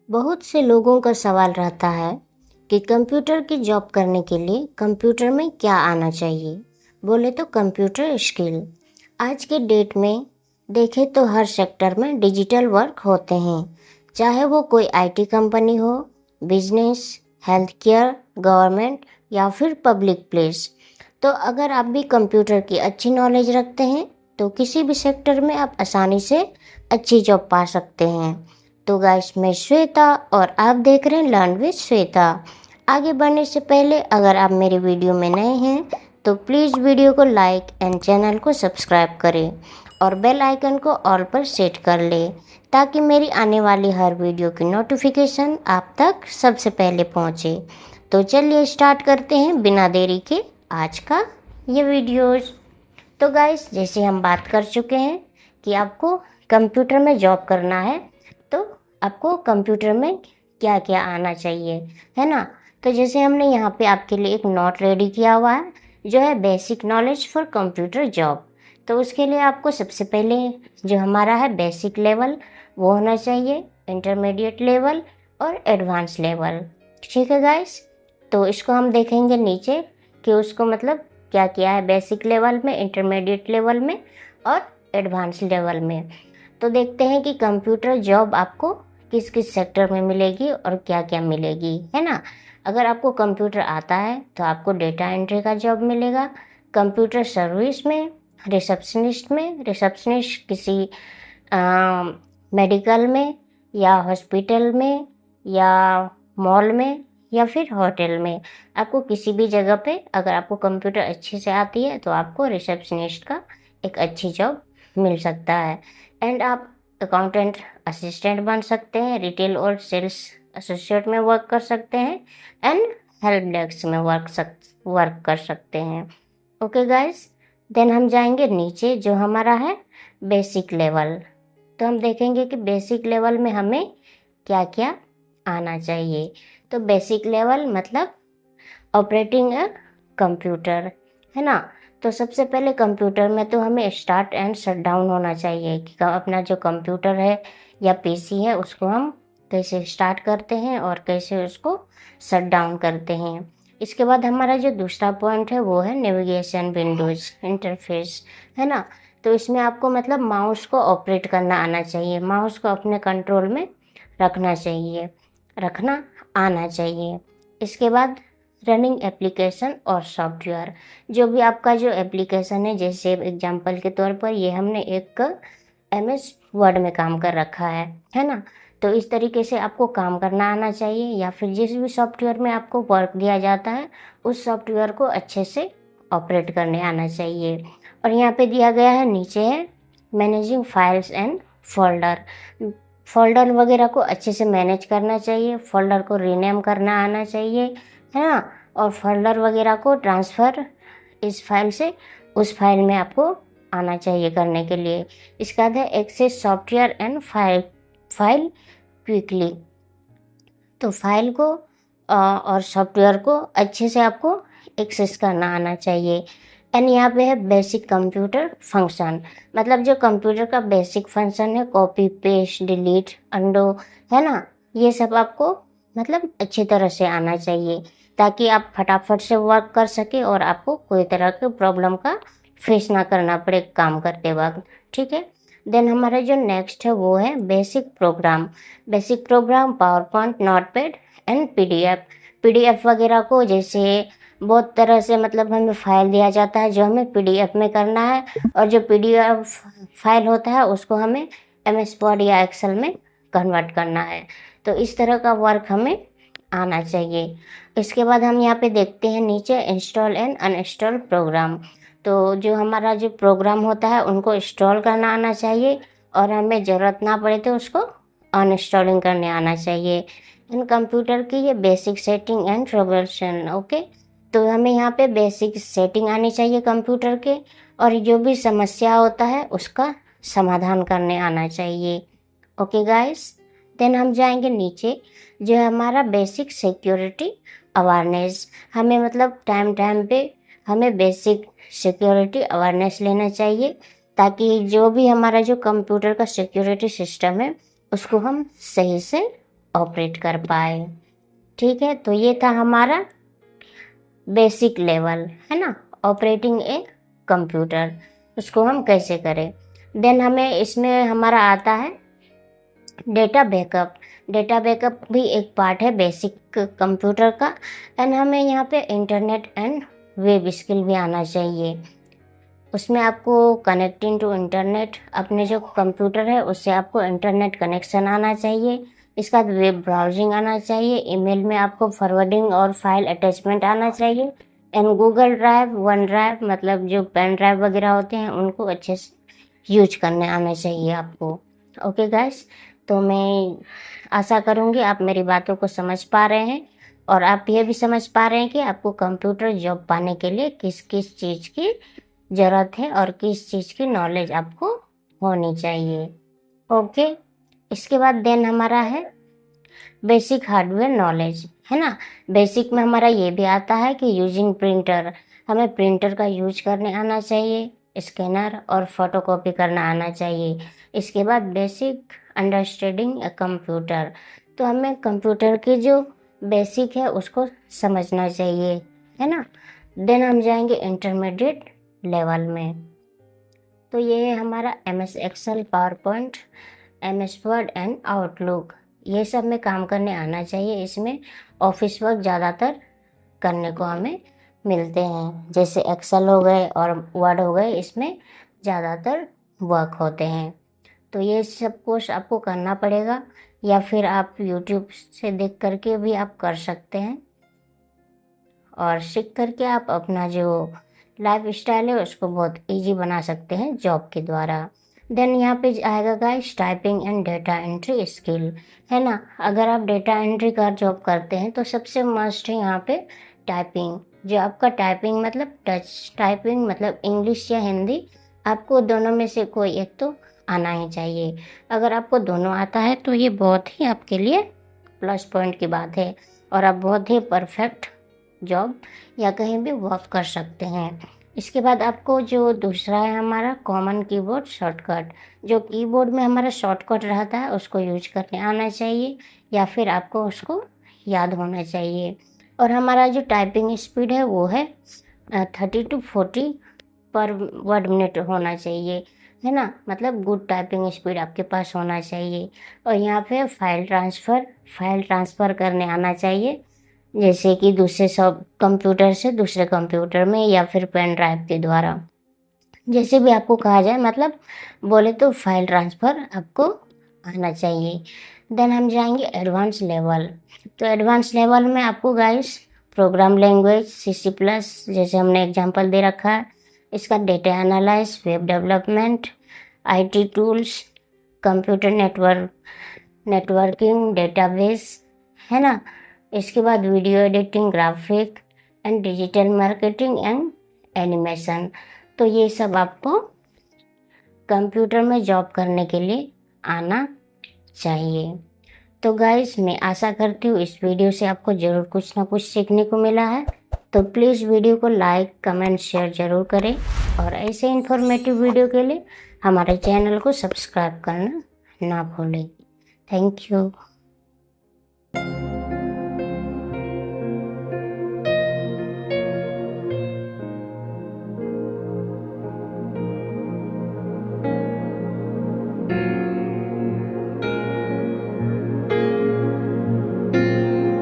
बहुत से लोगों का सवाल रहता है कि कंप्यूटर की जॉब करने के लिए कंप्यूटर में क्या आना चाहिए। बोले तो कंप्यूटर स्किल। आज के डेट में देखें तो हर सेक्टर में डिजिटल वर्क होते हैं, चाहे वो कोई आईटी कंपनी हो, बिजनेस, हेल्थ केयर, गवर्नमेंट या फिर पब्लिक प्लेस। तो अगर आप भी कंप्यूटर की अच्छी नॉलेज रखते हैं तो किसी भी सेक्टर में आप आसानी से अच्छी जॉब पा सकते हैं। तो गाइस, मैं श्वेता और आप देख रहे हैं लर्न विद श्वेता। आगे बढ़ने से पहले अगर आप मेरी वीडियो में नए हैं तो प्लीज़ वीडियो को लाइक एंड चैनल को सब्सक्राइब करें और बेल आइकन को ऑल पर सेट कर लें ताकि मेरी आने वाली हर वीडियो की नोटिफिकेशन आप तक सबसे पहले पहुंचे। तो चलिए स्टार्ट करते हैं बिना देरी के आज का ये वीडियोज़। तो गाइस, जैसे हम बात कर चुके हैं कि आपको कंप्यूटर में जॉब करना है तो आपको कंप्यूटर में क्या क्या आना चाहिए, है ना। तो जैसे हमने यहाँ पे आपके लिए एक नोट रेडी किया हुआ है जो है basic knowledge for computer job. तो उसके लिए आपको सबसे पहले जो हमारा है बेसिक लेवल वो होना चाहिए, इंटरमीडिएट लेवल और एडवांस लेवल। ठीक है गाइस, तो इसको हम देखेंगे नीचे कि उसको मतलब क्या क्या है बेसिक लेवल में, इंटरमीडिएट लेवल में और एडवांस लेवल में। तो देखते हैं कि कंप्यूटर जॉब आपको किस किस सेक्टर में मिलेगी और क्या क्या मिलेगी, है ना। अगर आपको कंप्यूटर आता है तो आपको डेटा एंट्री का जॉब मिलेगा, कंप्यूटर सर्विस में, रिसेप्शनिस्ट में, रिसेप्शनिस्ट किसी मेडिकल में या हॉस्पिटल में या मॉल में या फिर होटल में। आपको किसी भी जगह पे अगर आपको कंप्यूटर अच्छे से आती है तो आपको रिसेप्शनिस्ट का एक अच्छी जॉब मिल सकता है। एंड आप अकाउंटेंट असिस्टेंट बन सकते हैं, रिटेल और सेल्स एसोसिएट में वर्क कर सकते हैं एंड हेल्प डेस्क में वर्क कर सकते हैं। ओके गाइस, देन हम जाएंगे नीचे जो हमारा है बेसिक लेवल। तो हम देखेंगे कि बेसिक लेवल में हमें क्या क्या आना चाहिए। तो बेसिक लेवल मतलब ऑपरेटिंग अ कंप्यूटर, है ना। तो सबसे पहले कंप्यूटर में तो हमें स्टार्ट एंड शट डाउन होना चाहिए कि अपना जो कंप्यूटर है या पीसी है उसको हम कैसे स्टार्ट करते हैं और कैसे उसको शट डाउन करते हैं। इसके बाद हमारा जो दूसरा पॉइंट है वो है नेविगेशन विंडोज इंटरफेस, है ना। तो इसमें आपको मतलब माउस को ऑपरेट करना आना चाहिए, माउस को अपने कंट्रोल में रखना आना चाहिए। इसके बाद रनिंग एप्लीकेशन और सॉफ्टवेयर, जो भी आपका जो एप्लीकेशन है, जैसे एग्जांपल के तौर पर ये हमने एक MS वर्ड में काम कर रखा है ना। तो इस तरीके से आपको काम करना आना चाहिए या फिर जिस भी सॉफ्टवेयर में आपको वर्क दिया जाता है उस सॉफ्टवेयर को अच्छे से ऑपरेट करने आना चाहिए। और यहाँ पे दिया गया है नीचे है managing files and folder. Folder वगैरह को अच्छे से मैनेज करना चाहिए, फोल्डर को रीनेम करना आना चाहिए, है ना। और फोल्डर वगैरह को ट्रांसफ़र इस फाइल से उस फाइल में आपको आना चाहिए करने के लिए। इसका है access software and file quickly. तो फाइल को और सॉफ्टवेयर को अच्छे से आपको एक्सेस करना आना चाहिए। एंड यहाँ पे है बेसिक कंप्यूटर फंक्शन, मतलब जो कंप्यूटर का बेसिक फंक्शन है कॉपी पेस्ट डिलीट अंडो, है ना। ये सब आपको मतलब अच्छी तरह से आना चाहिए ताकि आप फटाफट से वर्क कर सके और आपको कोई तरह के प्रॉब्लम का फेस ना करना पड़े काम करते वक्त। ठीक है, देन हमारा जो नेक्स्ट है वो है basic programme. Basic programme power point, notepad and PDF वगैरह को, जैसे बहुत तरह से मतलब हमें फाइल दिया जाता है जो हमें पीडीएफ में करना है और जो पीडीएफ फाइल होता है उसको हमें MS वर्ड या एक्सेल में कन्वर्ट करना है। तो इस तरह का वर्क हमें आना चाहिए। इसके बाद हम यहाँ पे देखते हैं नीचे इंस्टॉल एंड अनइंस्टॉल प्रोग्राम। तो जो हमारा जो प्रोग्राम होता है उनको इंस्टॉल करना आना चाहिए और हमें ज़रूरत ना पड़े तो उसको अनइंस्टॉलिंग करने आना चाहिए। इन कंप्यूटर की ये basic setting and troubleshooting. Okay, तो हमें यहाँ पे बेसिक सेटिंग आनी चाहिए कंप्यूटर के और जो भी समस्या होता है उसका समाधान करने आना चाहिए। ओके गाइस, देन हम जाएंगे नीचे जो है हमारा बेसिक सिक्योरिटी अवेयरनेस। हमें मतलब टाइम टाइम पे हमें बेसिक सिक्योरिटी अवेयरनेस लेना चाहिए ताकि जो भी हमारा जो कंप्यूटर का सिक्योरिटी सिस्टम है उसको हम सही से ऑपरेट कर पाए। ठीक है, तो ये था हमारा बेसिक लेवल, है ना, ऑपरेटिंग ए कंप्यूटर, उसको हम कैसे करें। देन हमें इसमें हमारा आता है डेटा बैकअप। डेटा बैकअप भी एक पार्ट है बेसिक कंप्यूटर का। एंड हमें यहाँ पे इंटरनेट एंड वेब स्किल भी आना चाहिए। उसमें आपको कनेक्टिंग टू इंटरनेट, अपने जो कंप्यूटर है उससे आपको इंटरनेट कनेक्शन आना चाहिए। इसका वेब ब्राउजिंग आना चाहिए। ईमेल में आपको फॉरवर्डिंग और फाइल अटैचमेंट आना चाहिए। And Google drive, one drive, मतलब जो पेन ड्राइव वगैरह होते हैं उनको अच्छे से यूज करने आना चाहिए आपको। ओके गाइस, तो मैं आशा करूँगी आप मेरी बातों को समझ पा रहे हैं और आप ये भी समझ पा रहे हैं कि आपको कंप्यूटर जॉब पाने के लिए किस किस चीज़ की ज़रूरत है और किस चीज़ की नॉलेज आपको होनी चाहिए। ओके, इसके बाद देन हमारा है बेसिक हार्डवेयर नॉलेज, है ना। बेसिक में हमारा ये भी आता है कि यूजिंग प्रिंटर, हमें प्रिंटर का यूज करने आना चाहिए, स्कैनर और फोटोकॉपी करना आना चाहिए। इसके बाद बेसिक अंडरस्टैंडिंग ए कंप्यूटर, तो हमें कंप्यूटर की जो बेसिक है उसको समझना चाहिए, है ना। देन हम जाएंगे इंटरमीडिएट लेवल में, तो ये है हमारा MS Excel, PowerPoint, MS Word and Outlook, ये सब में काम करने आना चाहिए। इसमें ऑफिस वर्क ज़्यादातर करने को हमें मिलते हैं, जैसे एक्सेल हो गए और वर्ड हो गए, इसमें ज़्यादातर वर्क होते हैं। तो ये सब कुछ आपको करना पड़ेगा, या फिर आप यूट्यूब से देख करके भी आप कर सकते हैं और सीख करके आप अपना जो लाइफ स्टाइल है उसको बहुत इजी बना सकते हैं जॉब के द्वारा। देन यहाँ पे आएगा guys typing and data entry skill, है ना। अगर आप डेटा एंट्री का जॉब करते हैं तो सबसे मस्ट है यहाँ पे टाइपिंग। जो आपका टाइपिंग मतलब टच टाइपिंग मतलब इंग्लिश या हिंदी, आपको दोनों में से कोई एक तो आना ही चाहिए। अगर आपको दोनों आता है तो ये बहुत ही आपके लिए प्लस पॉइंट की बात है और आप बहुत ही परफेक्ट जॉब या कहीं भी वर्क कर सकते हैं। इसके बाद आपको जो दूसरा है हमारा कॉमन कीबोर्ड शॉर्टकट, जो कीबोर्ड में हमारा शॉर्टकट रहता है उसको यूज करने आना चाहिए या फिर आपको उसको याद होना चाहिए। और हमारा जो टाइपिंग स्पीड है वो है 30 to 40 पर वर्ड मिनट होना चाहिए, है ना। मतलब गुड टाइपिंग स्पीड आपके पास होना चाहिए। और यहाँ पे फाइल ट्रांसफ़र करने आना चाहिए, जैसे कि दूसरे सब कंप्यूटर से दूसरे कंप्यूटर में या फिर पेन ड्राइव के द्वारा, जैसे भी आपको कहा जाए, मतलब बोले तो फाइल ट्रांसफ़र आपको आना चाहिए। देन हम जाएंगे एडवांस लेवल, तो एडवांस लेवल में आपको गाइस प्रोग्राम लैंग्वेज C++, जैसे हमने एग्जांपल दे रखा है, इसका data analyse, web development, IT tools, computer networking, database, है ना। इसके बाद video editing, graphic and digital marketing and animation, तो ये सब आपको कंप्यूटर में जॉब करने के लिए आना चाहिए। तो गाइस मैं आशा करती हूँ इस वीडियो से आपको ज़रूर कुछ ना कुछ सीखने को मिला है। तो प्लीज़ वीडियो को लाइक, कमेंट, शेयर ज़रूर करें और ऐसे इन्फॉर्मेटिव वीडियो के लिए हमारे चैनल को सब्सक्राइब करना ना भूलें। Thank you.